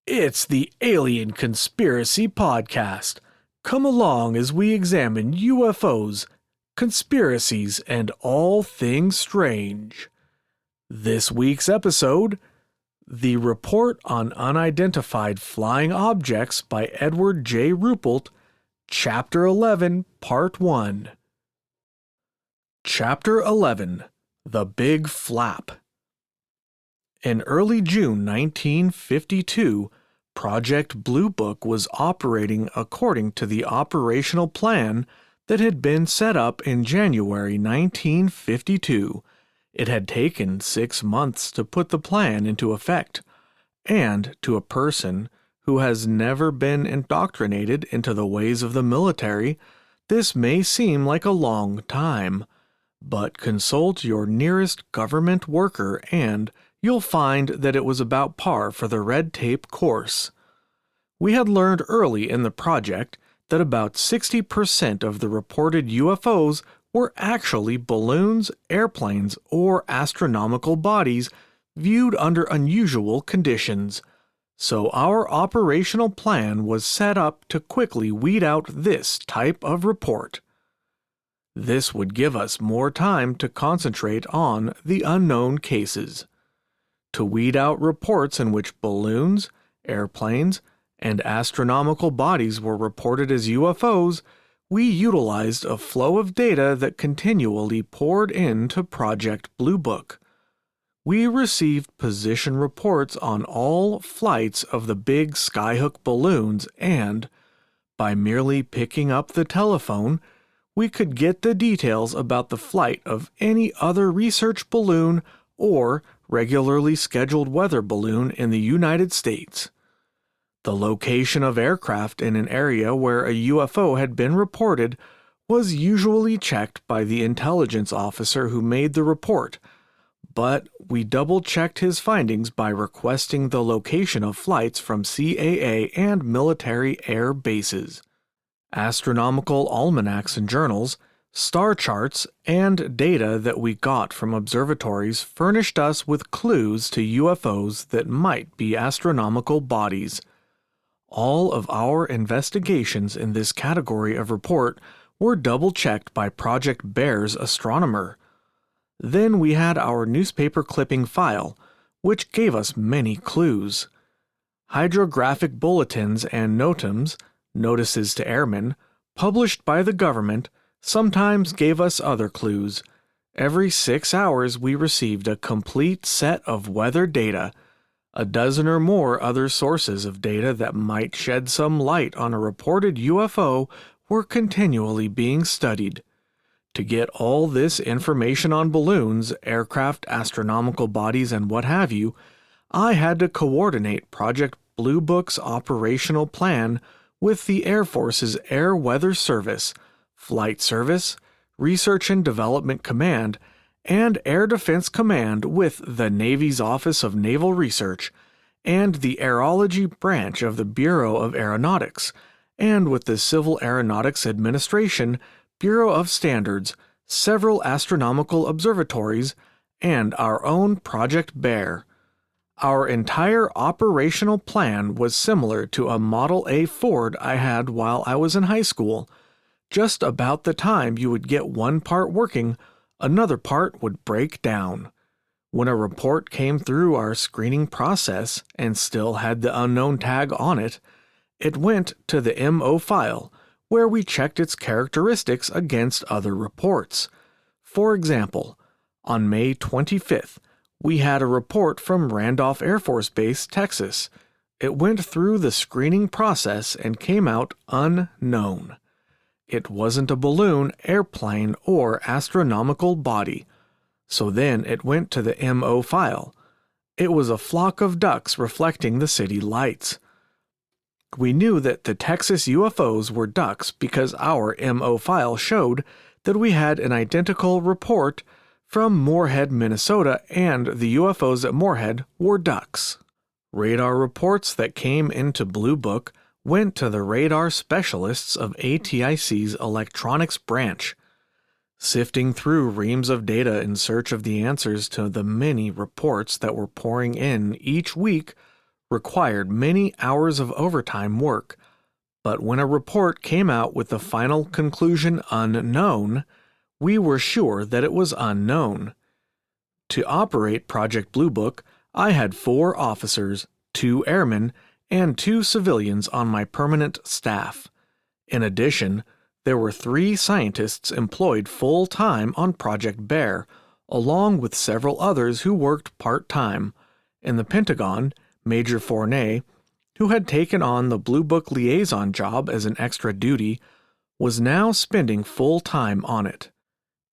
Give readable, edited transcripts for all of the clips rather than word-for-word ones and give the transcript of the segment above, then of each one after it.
It's the Alien Conspiracy Podcast. Come along as we examine UFOs, conspiracies, and all things strange. This week's episode, The Report on Unidentified Flying Objects by Edward J. Ruppelt, Chapter 11, Part 1. Chapter 11, The Big Flap. In early June 1952, Project Blue Book was operating according to the operational plan that had been set up in January 1952. It had taken 6 months to put the plan into effect, and to a person who has never been indoctrinated into the ways of the military, this may seem like a long time. But consult your nearest government worker and you'll find that it was about par for the red tape course. We had learned early in the project that about 60% of the reported UFOs were actually balloons, airplanes, or astronomical bodies viewed under unusual conditions. So our operational plan was set up to quickly weed out this type of report. This would give us more time to concentrate on the unknown cases. To weed out reports in which balloons, airplanes, and astronomical bodies were reported as UFOs, we utilized a flow of data that continually poured into Project Blue Book. We received position reports on all flights of the big skyhook balloons and, by merely picking up the telephone, we could get the details about the flight of any other research balloon or regularly scheduled weather balloon in the United States. The location of aircraft in an area where a UFO had been reported was usually checked by the intelligence officer who made the report, but we double-checked his findings by requesting the location of flights from CAA and military air bases. Astronomical almanacs and journals, star charts, and data that we got from observatories furnished us with clues to UFOs that might be astronomical bodies. All of our investigations in this category of report were double-checked by Project Bear's astronomer. Then we had our newspaper clipping file, which gave us many clues. Hydrographic bulletins and notams, notices to airmen, published by the government, sometimes gave us other clues. Every 6 hours we received a complete set of weather data. A dozen or more other sources of data that might shed some light on a reported UFO were continually being studied. To get all this information on balloons, aircraft, astronomical bodies, and what have you, I had to coordinate Project Blue Book's operational plan with the Air Force's Air Weather Service, Flight Service, Research and Development Command, and Air Defense Command with the Navy's Office of Naval Research, and the Aerology Branch of the Bureau of Aeronautics, and with the Civil Aeronautics Administration, Bureau of Standards, several astronomical observatories, and our own Project Bear. Our entire operational plan was similar to a Model A Ford I had while I was in high school. Just about the time you would get one part working, another part would break down. When a report came through our screening process and still had the unknown tag on it, it went to the MO file, where we checked its characteristics against other reports. For example, on May 25th, we had a report from Randolph Air Force Base, Texas. It went through the screening process and came out unknown. It wasn't a balloon, airplane, or astronomical body. So then it went to the MO file. It was a flock of ducks reflecting the city lights. We knew that the Texas UFOs were ducks because our MO file showed that we had an identical report from Moorhead, Minnesota, and the UFOs at Moorhead were ducks. Radar reports that came into Blue Book went to the radar specialists of ATIC's electronics branch. Sifting through reams of data in search of the answers to the many reports that were pouring in each week, required many hours of overtime work, but when a report came out with the final conclusion unknown, we were sure that it was unknown. To operate Project Blue Book, I had 4 officers, 2 airmen, and 2 civilians on my permanent staff. In addition, there were 3 scientists employed full-time on Project Bear, along with several others who worked part-time. In the Pentagon, Major Fournet, who had taken on the Blue Book liaison job as an extra duty, was now spending full time on it.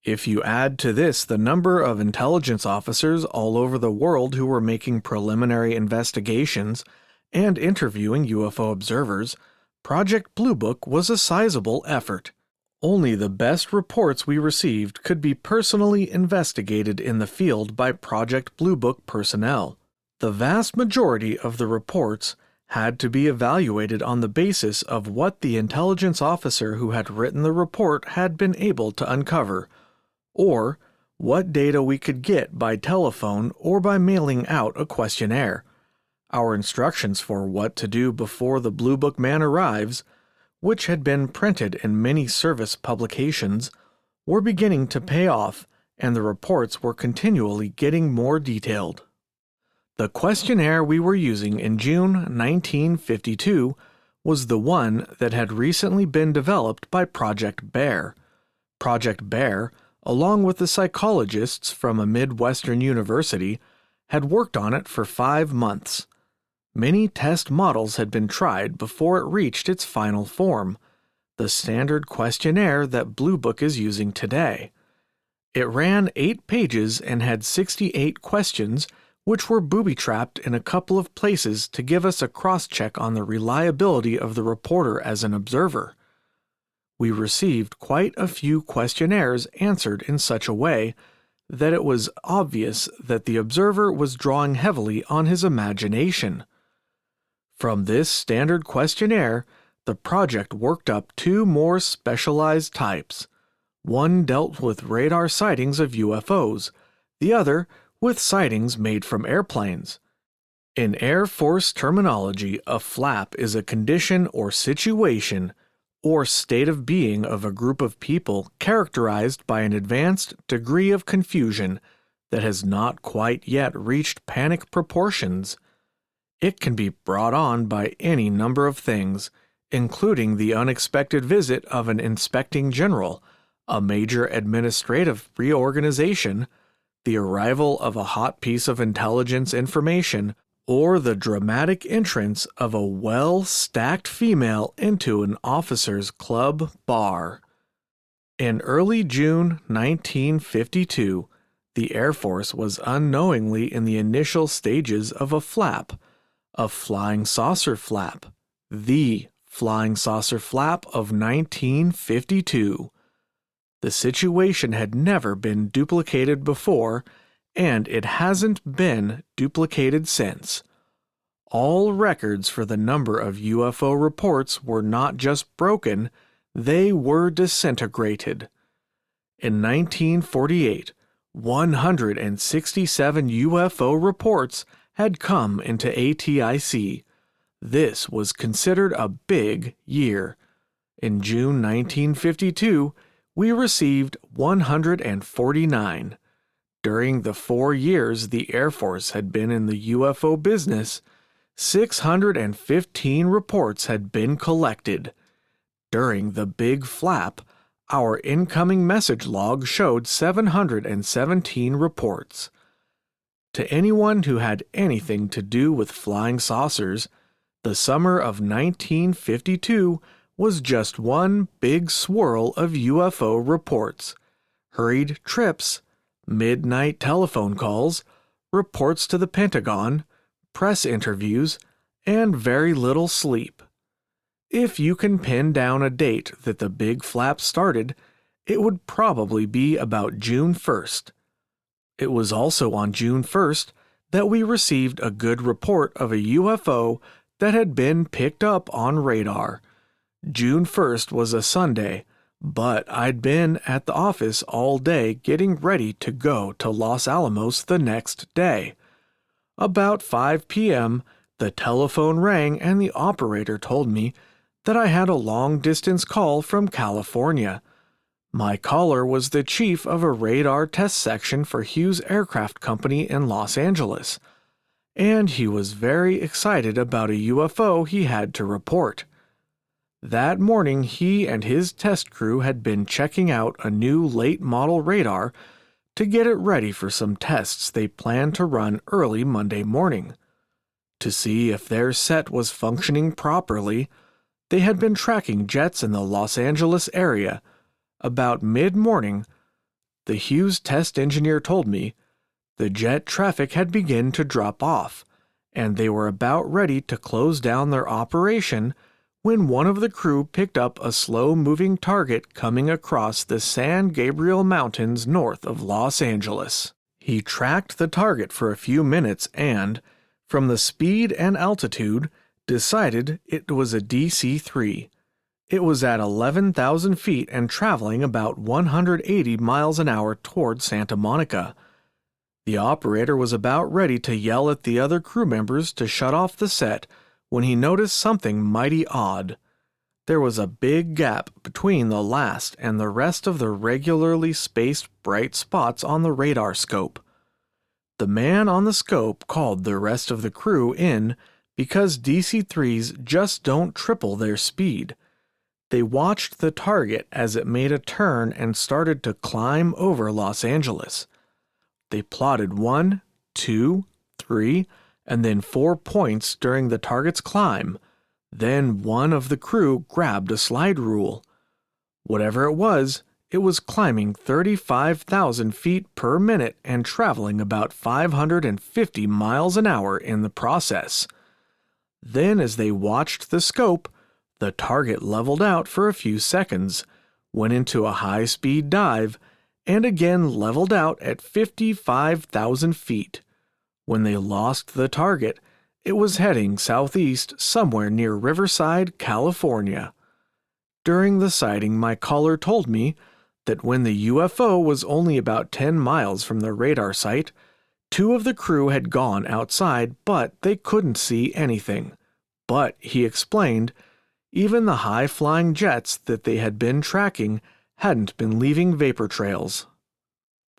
If you add to this the number of intelligence officers all over the world who were making preliminary investigations and interviewing UFO observers, Project Blue Book was a sizable effort. Only the best reports we received could be personally investigated in the field by Project Blue Book personnel. The vast majority of the reports had to be evaluated on the basis of what the intelligence officer who had written the report had been able to uncover, or what data we could get by telephone or by mailing out a questionnaire. Our instructions for what to do before the Blue Book man arrives, which had been printed in many service publications, were beginning to pay off, and the reports were continually getting more detailed. The questionnaire we were using in June 1952 was the one that had recently been developed by Project Bear. Project Bear, along with the psychologists from a Midwestern university, had worked on it for 5 months. Many test models had been tried before it reached its final form, the standard questionnaire that Blue Book is using today. It ran 8 pages and had 68 questions, which were booby-trapped in a couple of places to give us a cross-check on the reliability of the reporter as an observer. We received quite a few questionnaires answered in such a way that it was obvious that the observer was drawing heavily on his imagination. From this standard questionnaire, the project worked up 2 more specialized types. One dealt with radar sightings of UFOs, the other with sightings made from airplanes. In Air Force terminology, a flap is a condition or situation or state of being of a group of people characterized by an advanced degree of confusion that has not quite yet reached panic proportions. It can be brought on by any number of things, including the unexpected visit of an inspecting general, a major administrative reorganization, the arrival of a hot piece of intelligence information, or the dramatic entrance of a well-stacked female into an officers' club bar. In early June 1952, the Air Force was unknowingly in the initial stages of a flap, a flying saucer flap, the flying saucer flap of 1952. The situation had never been duplicated before, and it hasn't been duplicated since. All records for the number of UFO reports were not just broken, they were disintegrated. In 1948, 167 UFO reports had come into ATIC. This was considered a big year. In June 1952, we received 149. During the 4 years the Air Force had been in the UFO business, 615 reports had been collected. During the Big Flap, our incoming message log showed 717 reports. To anyone who had anything to do with flying saucers, the summer of 1952 was just one big swirl of UFO reports, hurried trips, midnight telephone calls, reports to the Pentagon, press interviews, and very little sleep. If you can pin down a date that the Big Flap started, it would probably be about June 1st. It was also on June 1st that we received a good report of a UFO that had been picked up on radar. June 1st was a Sunday, but I'd been at the office all day getting ready to go to Los Alamos the next day. About 5 p.m., The telephone rang and the operator told me that I had a long-distance call from California. My caller was the chief of a radar test section for Hughes Aircraft Company in Los Angeles, and he was very excited about a UFO he had to report. That morning, he and his test crew had been checking out a new late-model radar to get it ready for some tests they planned to run early Monday morning. To see if their set was functioning properly, they had been tracking jets in the Los Angeles area. About mid-morning, the Hughes test engineer told me, the jet traffic had begun to drop off, and they were about ready to close down their operation when one of the crew picked up a slow-moving target coming across the San Gabriel Mountains north of Los Angeles. He tracked the target for a few minutes and, from the speed and altitude, decided it was a DC-3. It was at 11,000 feet and traveling about 180 miles an hour toward Santa Monica. The operator was about ready to yell at the other crew members to shut off the set when he noticed something mighty odd. There was a big gap between the last and the rest of the regularly spaced bright spots on the radar scope. The man on the scope called the rest of the crew in because DC-3s just don't triple their speed. They watched the target as it made a turn and started to climb over Los Angeles. They plotted 1, 2, 3, and then 4 points during the target's climb. Then one of the crew grabbed a slide rule. Whatever it was climbing 35,000 feet per minute and traveling about 550 miles an hour in the process. Then, as they watched the scope, the target leveled out for a few seconds, went into a high-speed dive, and again leveled out at 55,000 feet. When they lost the target, it was heading southeast somewhere near Riverside, California. During the sighting, my caller told me that when the UFO was only about 10 miles from the radar site, 2 of the crew had gone outside, but they couldn't see anything. But, he explained, even the high-flying jets that they had been tracking hadn't been leaving vapor trails.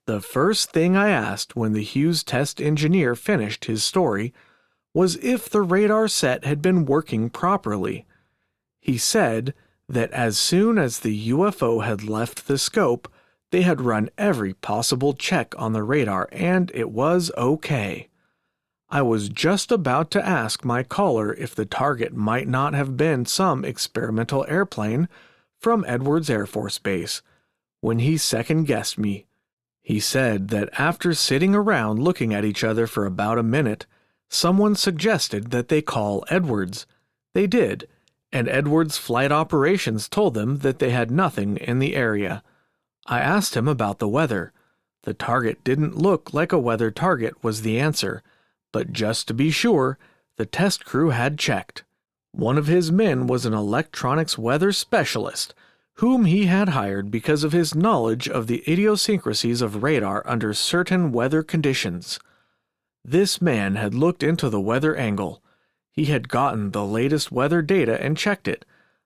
The first thing I asked when the Hughes test engineer finished his story was if the radar set had been working properly. He said that as soon as the UFO had left the scope, they had run every possible check on the radar and it was okay. I was just about to ask my caller if the target might not have been some experimental airplane from Edwards Air Force Base, when he second-guessed me. He said that after sitting around looking at each other for about a minute, someone suggested that they call Edwards. They did, and Edwards Flight Operations told them that they had nothing in the area. I asked him about the weather. The target didn't look like a weather target was the answer. But just to be sure, the test crew had checked. One of his men was an electronics weather specialist, whom he had hired because of his knowledge of the idiosyncrasies of radar under certain weather conditions. This man had looked into the weather angle. He had gotten the latest weather data and checked it,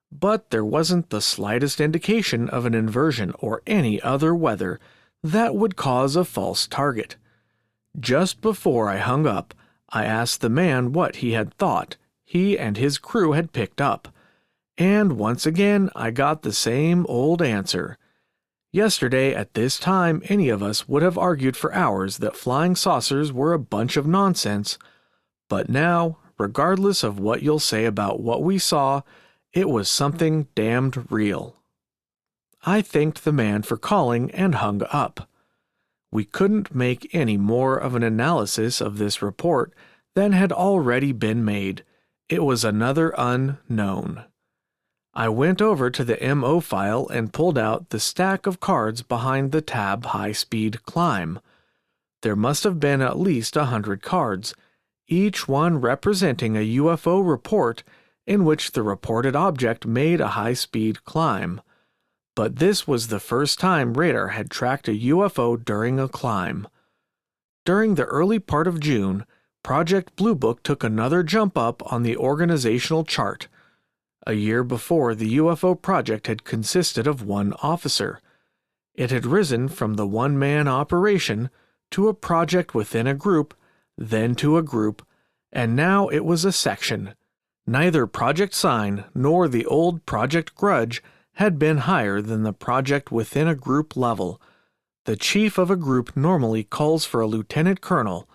but there wasn't the slightest indication of an inversion or any other weather that would cause a false target. Just before I hung up, I asked the man what he had thought he and his crew had picked up, and once again I got the same old answer. Yesterday at this time any of us would have argued for hours that flying saucers were a bunch of nonsense, but now, regardless of what you'll say about what we saw, it was something damned real. I thanked the man for calling and hung up. We couldn't make any more of an analysis of this report than had already been made. It was another unknown. I went over to the MO file and pulled out the stack of cards behind the tab high-speed climb. There must have been at least 100 cards, each one representing a UFO report in which the reported object made a high-speed climb. But this was the first time radar had tracked a UFO during a climb. During the early part of June, Project Blue Book took another jump up on the organizational chart. A year before, the UFO project had consisted of one officer. It had risen from the one-man operation to a project within a group, then to a group, and now it was a section. Neither Project Sign nor the old Project Grudge had been higher than the project within a group level. The chief of a group normally calls for a lieutenant colonel,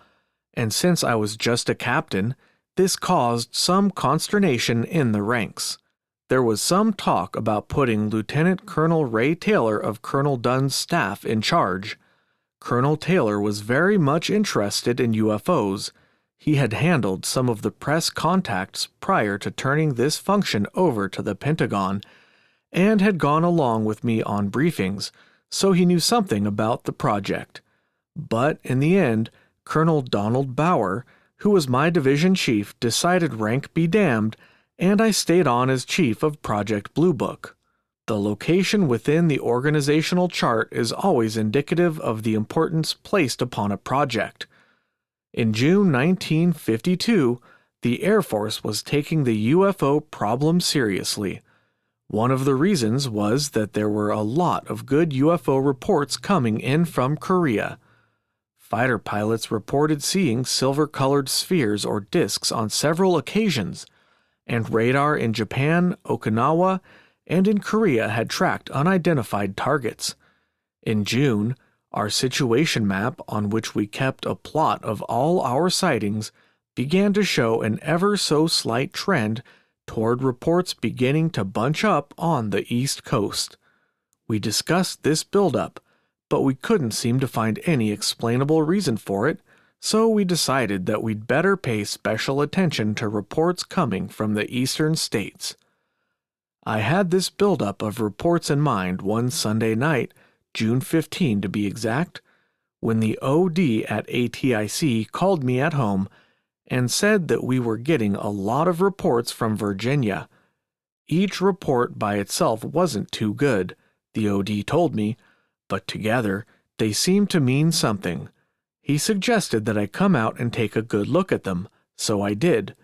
and since I was just a captain, this caused some consternation in the ranks. There was some talk about putting Lieutenant Colonel Ray Taylor of Colonel Dunn's staff in charge. Colonel Taylor was very much interested in UFOs. He had handled some of the press contacts prior to turning this function over to the Pentagon, and had gone along with me on briefings, so he knew something about the project. But in the end, Colonel Donald Bauer, who was my division chief, decided rank be damned, and I stayed on as chief of Project Blue Book. The location within the organizational chart is always indicative of the importance placed upon a project. In June 1952, the Air Force was taking the UFO problem seriously. One of the reasons was that there were a lot of good UFO reports coming in from Korea. Fighter pilots reported seeing silver-colored spheres or disks on several occasions, and radar in Japan, Okinawa, and in Korea had tracked unidentified targets. In June, our situation map, on which we kept a plot of all our sightings, began to show an ever-so-slight trend toward reports beginning to bunch up on the East Coast. We discussed this buildup, but we couldn't seem to find any explainable reason for it, so we decided that we'd better pay special attention to reports coming from the eastern states. I had this buildup of reports in mind one Sunday night, June 15 to be exact, when the OD at ATIC called me at home and said that we were getting a lot of reports from Virginia. Each report by itself wasn't too good, the OD told me, but together they seemed to mean something. He suggested that I come out and take a good look at them, so I did.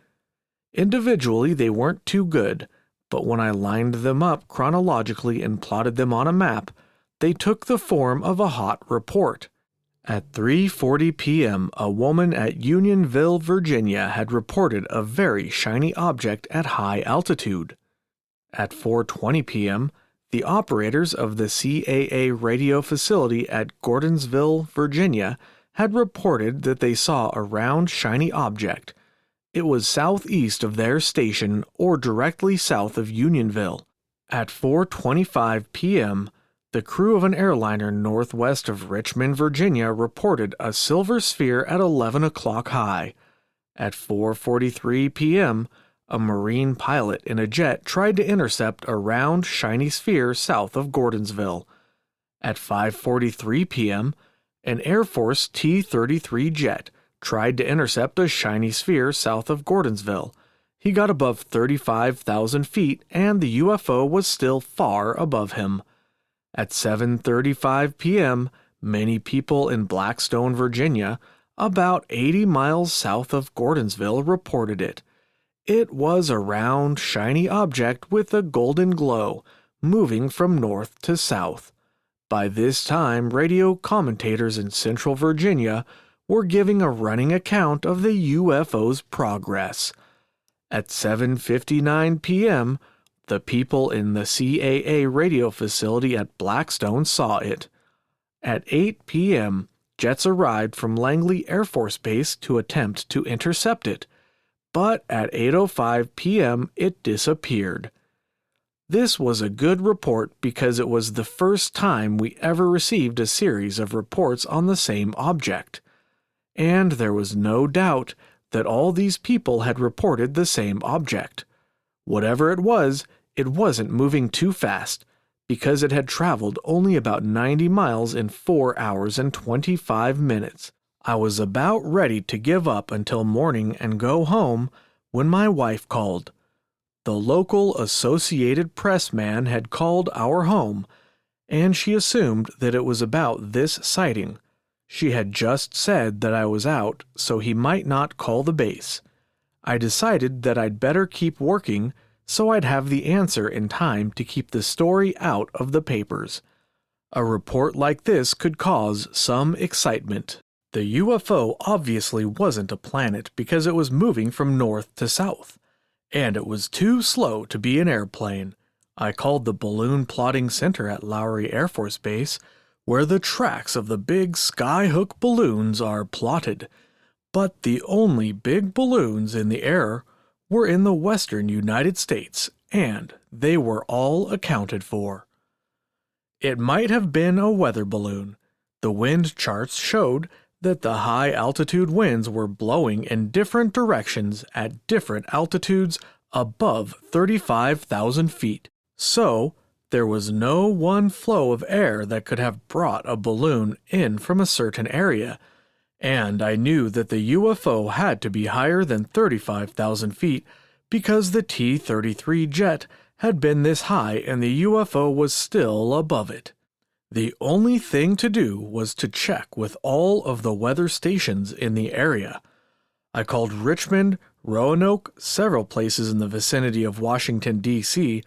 Individually they weren't too good, but when I lined them up chronologically and plotted them on a map, they took the form of a hot report. At 3:40 p.m., a woman at Unionville, Virginia had reported a very shiny object at high altitude. At 4:20 p.m., the operators of the CAA radio facility at Gordonsville, Virginia, had reported that they saw a round, shiny object. It was southeast of their station or directly south of Unionville. At 4:25 p.m., the crew of an airliner northwest of Richmond, Virginia, reported a silver sphere at 11 o'clock high. At 4:43 p.m., a Marine pilot in a jet tried to intercept a round, shiny sphere south of Gordonsville. At 5:43 p.m., an Air Force T-33 jet tried to intercept a shiny sphere south of Gordonsville. He got above 35,000 feet, and the UFO was still far above him. At 7:35 p.m., many people in Blackstone, Virginia, about 80 miles south of Gordonsville, reported it. It was a round, shiny object with a golden glow, moving from north to south. By this time, radio commentators in Central Virginia were giving a running account of the UFO's progress. At 7:59 p.m., the people in the CAA radio facility at Blackstone saw it. At 8 p.m., jets arrived from Langley Air Force Base to attempt to intercept it, but at 8:05 p.m. it disappeared. This was a good report because it was the first time we ever received a series of reports on the same object. And there was no doubt that all these people had reported the same object. Whatever it wasn't moving too fast, because it had traveled only about 90 miles in 4 hours and 25 minutes. I was about ready to give up until morning and go home when my wife called. The local Associated Press man had called our home, and she assumed that it was about this sighting. She had just said that I was out, so he might not call the base. I decided that I'd better keep working so I'd have the answer in time to keep the story out of the papers. A report like this could cause some excitement. The UFO obviously wasn't a planet because it was moving from north to south, and it was too slow to be an airplane. I called the balloon plotting center at Lowry Air Force Base, where the tracks of the big skyhook balloons are plotted, but the only big balloons in the air were in the western United States, and they were all accounted for. It might have been a weather balloon. The wind charts showed that the high-altitude winds were blowing in different directions at different altitudes above 35,000 feet. So, there was no one flow of air that could have brought a balloon in from a certain area, and I knew that the UFO had to be higher than 35,000 feet because the T-33 jet had been this high and the UFO was still above it. The only thing to do was to check with all of the weather stations in the area. I called Richmond, Roanoke, several places in the vicinity of Washington, D.C.,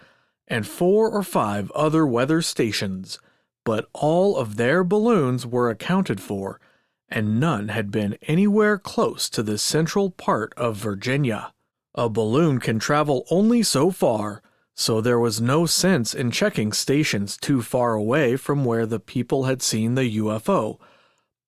and 4 or 5 other weather stations, but all of their balloons were accounted for, and none had been anywhere close to the central part of Virginia. A balloon can travel only so far, so there was no sense in checking stations too far away from where the people had seen the UFO.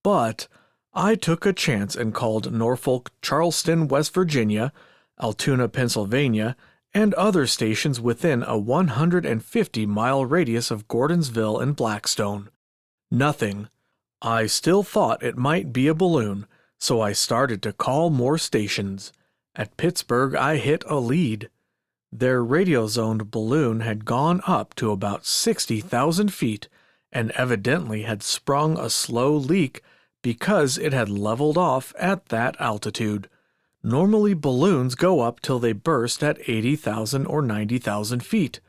But I took a chance and called Norfolk, Charleston, West Virginia, Altoona, Pennsylvania, and other stations within a 150-mile radius of Gordonsville and Blackstone. Nothing. I still thought it might be a balloon, so I started to call more stations. At Pittsburgh, I hit a lead. Their radio-zoned balloon had gone up to about 60,000 feet and evidently had sprung a slow leak because it had leveled off at that altitude. Normally balloons go up till they burst at 80,000 or 90,000 feet.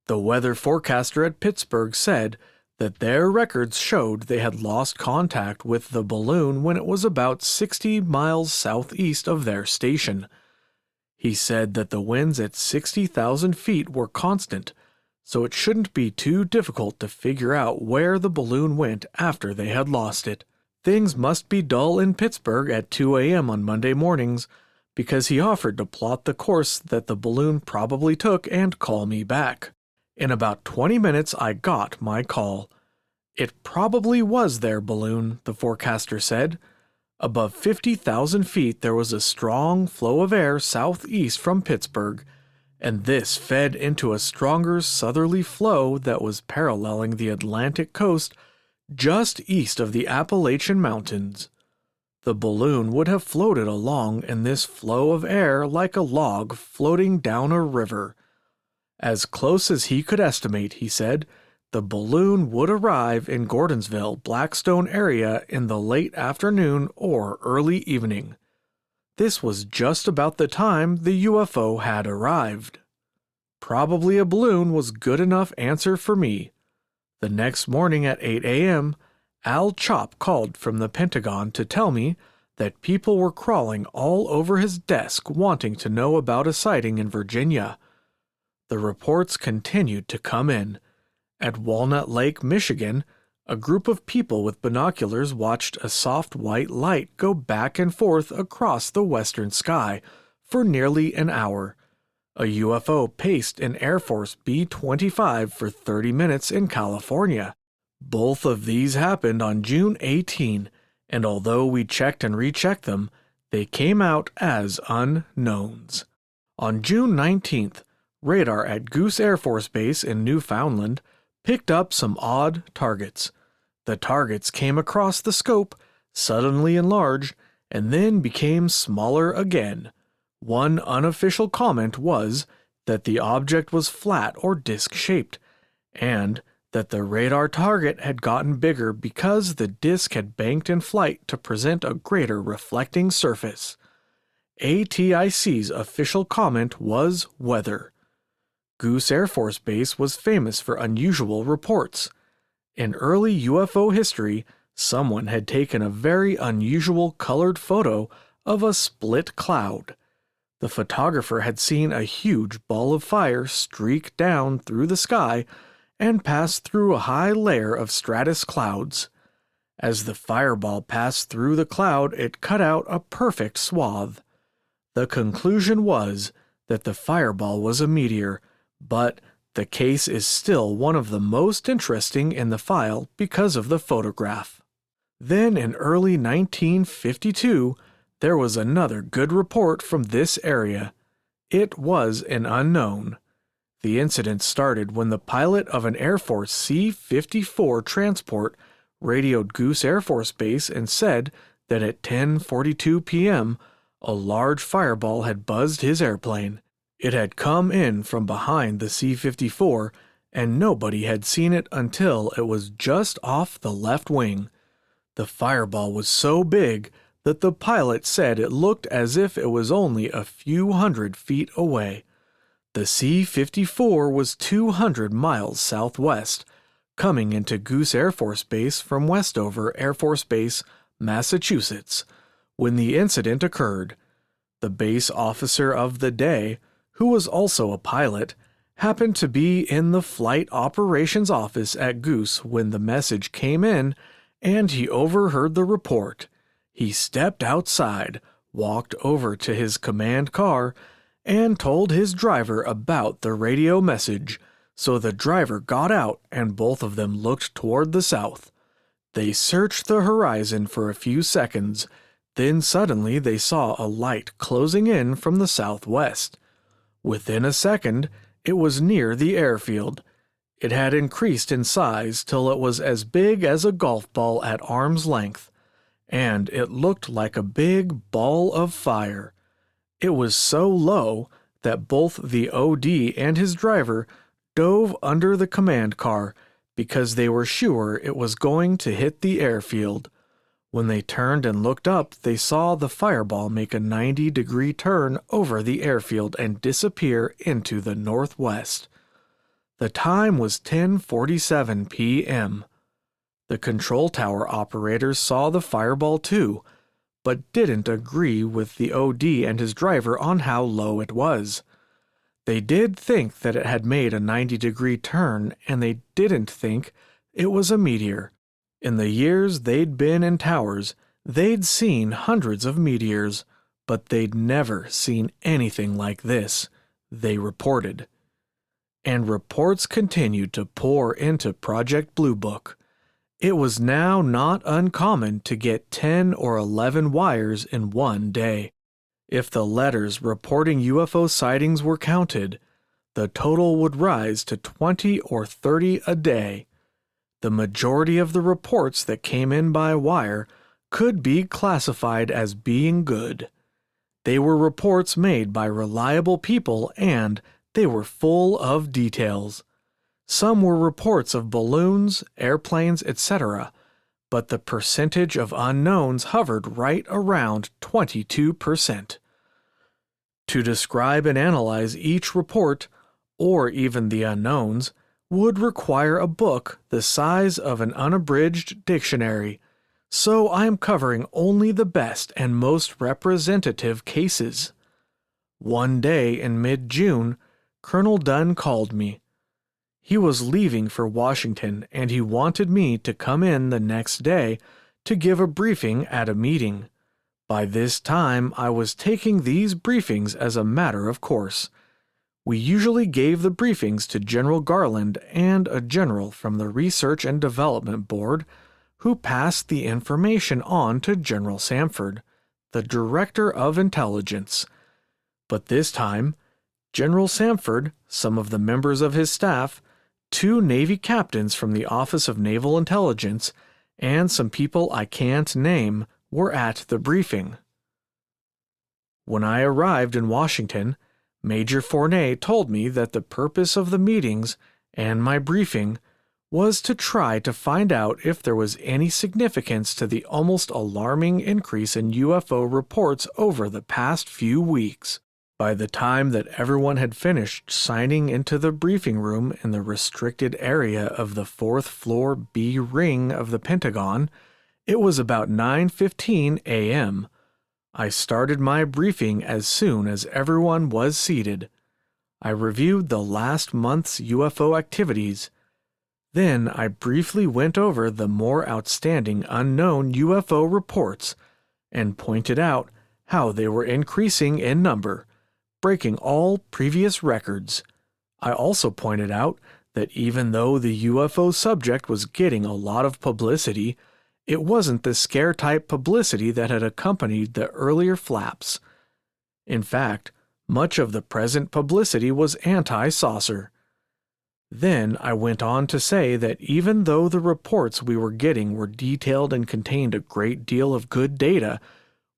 The weather forecaster at Pittsburgh said that their records showed they had lost contact with the balloon when it was about 60 miles southeast of their station. He said that the winds at 60,000 feet were constant, so it shouldn't be too difficult to figure out where the balloon went after they had lost it. Things must be dull in Pittsburgh at 2 a.m. on Monday mornings, because he offered to plot the course that the balloon probably took and call me back. In about 20 minutes I got my call. It probably was their balloon, the forecaster said. Above 50,000 feet there was a strong flow of air southeast from Pittsburgh, and this fed into a stronger southerly flow that was paralleling the Atlantic coast just east of the Appalachian Mountains. The balloon would have floated along in this flow of air like a log floating down a river. As close as he could estimate, he said, the balloon would arrive in Gordonsville, Blackstone area in the late afternoon or early evening. This was just about the time the UFO had arrived. Probably a balloon was good enough answer for me. The next morning at 8 a.m., Al Chop called from the Pentagon to tell me that people were crawling all over his desk wanting to know about a sighting in Virginia. The reports continued to come in. At Walnut Lake, Michigan, a group of people with binoculars watched a soft white light go back and forth across the western sky for nearly an hour. A UFO paced an Air Force B-25 for 30 minutes in California. Both of these happened on June 18, and although we checked and rechecked them, they came out as unknowns. On June 19th, radar at Goose Air Force Base in Newfoundland picked up some odd targets. The targets came across the scope, suddenly enlarged, and then became smaller again. One unofficial comment was that the object was flat or disc-shaped, and that the radar target had gotten bigger because the disc had banked in flight to present a greater reflecting surface. ATIC's official comment was weather. Goose Air Force Base was famous for unusual reports. In early UFO history, Someone had taken a very unusual colored photo of a split cloud. The photographer had seen a huge ball of fire streak down through the sky and pass through a high layer of stratus clouds. As the fireball passed through the cloud, it cut out a perfect swath. The conclusion was that the fireball was a meteor, but the case is still one of the most interesting in the file because of the photograph. Then in early 1952, there was another good report from this area. It was an unknown. The incident started when the pilot of an Air Force C-54 transport radioed Goose Air Force Base and said that at 10:42 p.m., a large fireball had buzzed his airplane. It had come in from behind the C-54, and nobody had seen it until it was just off the left wing. The fireball was so big that the pilot said it looked as if it was only a few hundred feet away. The C-54 was 200 miles southwest, coming into Goose Air Force Base from Westover Air Force Base, Massachusetts, when the incident occurred. The base officer of the day, who was also a pilot, happened to be in the flight operations office at Goose when the message came in, and he overheard the report. He stepped outside, walked over to his command car, and told his driver about the radio message, so the driver got out and both of them looked toward the south. They searched the horizon for a few seconds, then suddenly they saw a light closing in from the southwest. Within a second, it was near the airfield. It had increased in size till it was as big as a golf ball at arm's length, and it looked like a big ball of fire. It was so low that both the OD and his driver dove under the command car because they were sure it was going to hit the airfield. When they turned and looked up, they saw the fireball make a 90-degree turn over the airfield and disappear into the northwest. The time was 10:47 p.m. The control tower operators saw the fireball too, but didn't agree with the OD and his driver on how low it was. They did think that it had made a 90-degree turn, and they didn't think it was a meteor. In the years they'd been in towers, they'd seen hundreds of meteors, but they'd never seen anything like this, they reported. And reports continued to pour into Project Blue Book. It was now not uncommon to get 10 or 11 wires in one day. If the letters reporting UFO sightings were counted, the total would rise to 20 or 30 a day. The majority of the reports that came in by wire could be classified as being good. They were reports made by reliable people and they were full of details. Some were reports of balloons, airplanes, etc., but the percentage of unknowns hovered right around 22%. To describe and analyze each report, or even the unknowns, would require a book the size of an unabridged dictionary, so I am covering only the best and most representative cases. One day in mid-June, Colonel Dunn called me. He was leaving for Washington, and he wanted me to come in the next day to give a briefing at a meeting. By this time, I was taking these briefings as a matter of course. We usually gave the briefings to General Garland and a general from the Research and Development Board, who passed the information on to General Samford, the Director of Intelligence. But this time, General Samford, some of the members of his staff, 2 Navy captains from the Office of Naval Intelligence, and some people I can't name were at the briefing. When I arrived in Washington, Major Fournet told me that the purpose of the meetings and my briefing was to try to find out if there was any significance to the almost alarming increase in UFO reports over the past few weeks. By the time that everyone had finished signing into the briefing room in the restricted area of the 4th floor B ring of the Pentagon, It was about 9:15 a.m. I started my briefing as soon as everyone was seated. I reviewed the last month's UFO activities. Then I briefly went over the more outstanding unknown UFO reports and pointed out how they were increasing in number, breaking all previous records. I also pointed out that even though the UFO subject was getting a lot of publicity, it wasn't the scare-type publicity that had accompanied the earlier flaps. In fact, much of the present publicity was anti-saucer. Then I went on to say that even though the reports we were getting were detailed and contained a great deal of good data,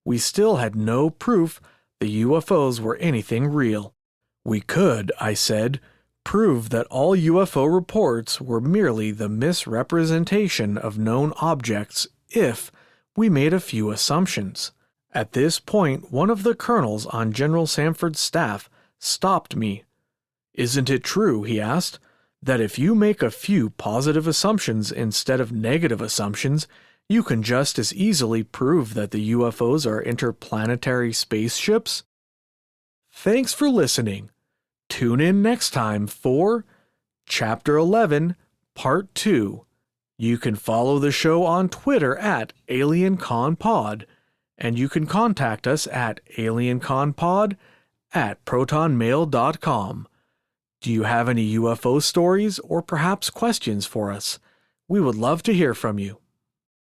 we still had no proof the UFOs were anything real. We could, I said, prove that all UFO reports were merely the misrepresentation of known objects if we made a few assumptions. At this point, one of the colonels on General Sanford's staff stopped me. "Isn't it true," he asked, "that if you make a few positive assumptions instead of negative assumptions, you can just as easily prove that the UFOs are interplanetary spaceships?" Thanks for listening. Tune in next time for Chapter 11, Part 2. You can follow the show on Twitter at AlienConPod, and you can contact us at alienconpod@protonmail.com. Do you have any UFO stories or perhaps questions for us? We would love to hear from you.